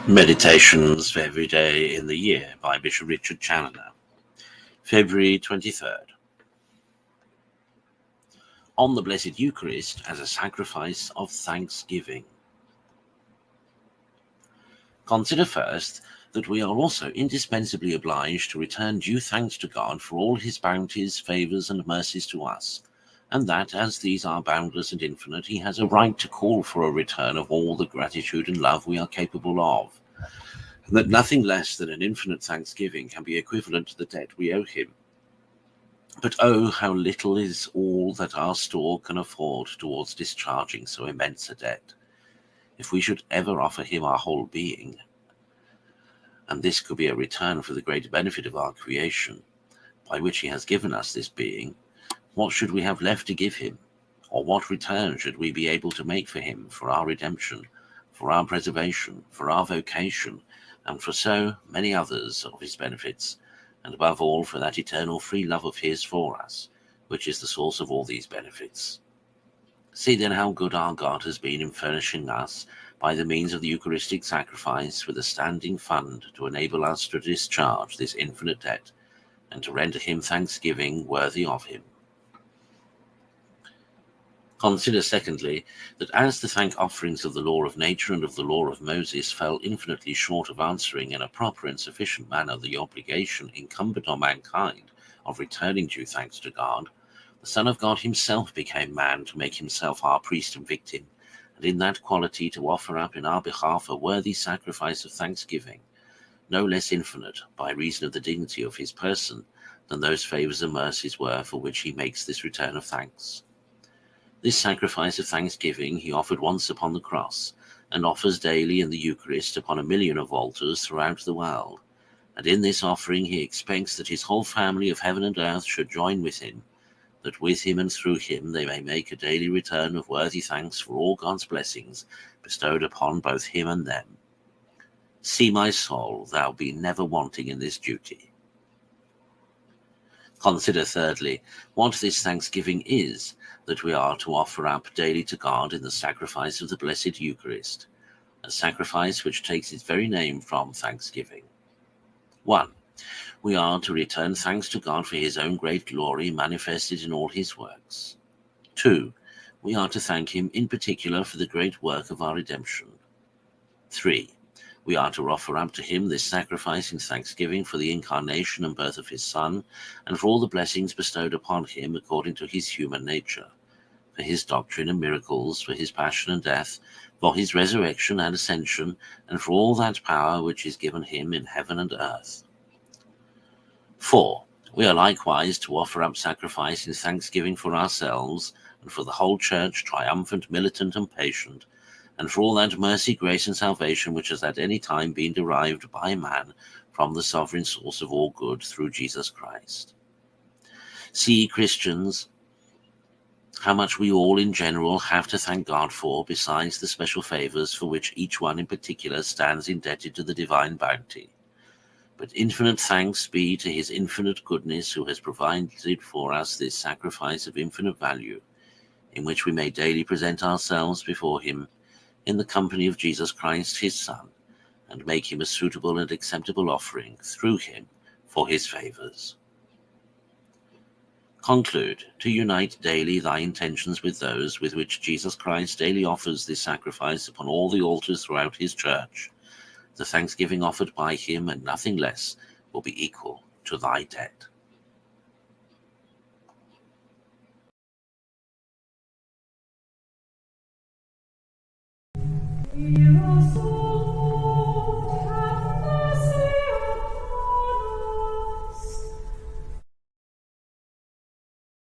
Meditations for Every Day in the Year by Bishop Richard Challoner, February 23rd. On the Blessed Eucharist as a Sacrifice of Thanksgiving. Consider first that we are also indispensably obliged to return due thanks to God for all his bounties, favours, and mercies to us, and that, as these are boundless and infinite, he has a right to call for a return of all the gratitude and love we are capable of, and that nothing less than an infinite thanksgiving can be equivalent to the debt we owe him. But oh, how little is all that our store can afford towards discharging so immense a debt, if we should ever offer him our whole being, and this could be a return for the great benefit of our creation, by which he has given us this being. What should we have left to give him? Or what return should we be able to make for him, for our redemption, for our preservation, for our vocation, and for so many others of his benefits, and above all for that eternal free love of his for us, which is the source of all these benefits? See then how good our God has been in furnishing us, by the means of the Eucharistic sacrifice, with a standing fund to enable us to discharge this infinite debt, and to render him thanksgiving worthy of him. Consider, secondly, that as the thank offerings of the law of nature and of the law of Moses fell infinitely short of answering in a proper and sufficient manner the obligation incumbent on mankind of returning due thanks to God, the Son of God himself became man to make himself our priest and victim, and in that quality to offer up in our behalf a worthy sacrifice of thanksgiving, no less infinite by reason of the dignity of his person than those favours and mercies were for which he makes this return of thanks. This sacrifice of thanksgiving he offered once upon the cross, and offers daily in the Eucharist upon 1,000,000 of altars throughout the world, and in this offering he expects that his whole family of heaven and earth should join with him, that with him and through him they may make a daily return of worthy thanks for all God's blessings bestowed upon both him and them. See, my soul, thou be never wanting in this duty. Consider, thirdly, what this thanksgiving is that we are to offer up daily to God in the sacrifice of the Blessed Eucharist, a sacrifice which takes its very name from thanksgiving. 1. We are to return thanks to God for his own great glory manifested in all his works. 2. We are to thank him in particular for the great work of our redemption. 3. We are to offer up to him this sacrifice in thanksgiving for the incarnation and birth of his Son, and for all the blessings bestowed upon him according to his human nature, for his doctrine and miracles, for his passion and death, for his resurrection and ascension, and for all that power which is given him in heaven and earth. 4. We are likewise to offer up sacrifice in thanksgiving for ourselves, and for the whole Church, triumphant, militant, and patient, and for all that mercy, grace, and salvation which has at any time been derived by man from the sovereign source of all good through Jesus Christ. See, Christians, how much we all in general have to thank God for, besides the special favours for which each one in particular stands indebted to the divine bounty. But infinite thanks be to his infinite goodness, who has provided for us this sacrifice of infinite value, in which we may daily present ourselves before him in the company of Jesus Christ, his Son, and make him a suitable and acceptable offering through him for his favours. Conclude to unite daily thy intentions with those with which Jesus Christ daily offers this sacrifice upon all the altars throughout his Church. The thanksgiving offered by him, and nothing less, will be equal to thy debt.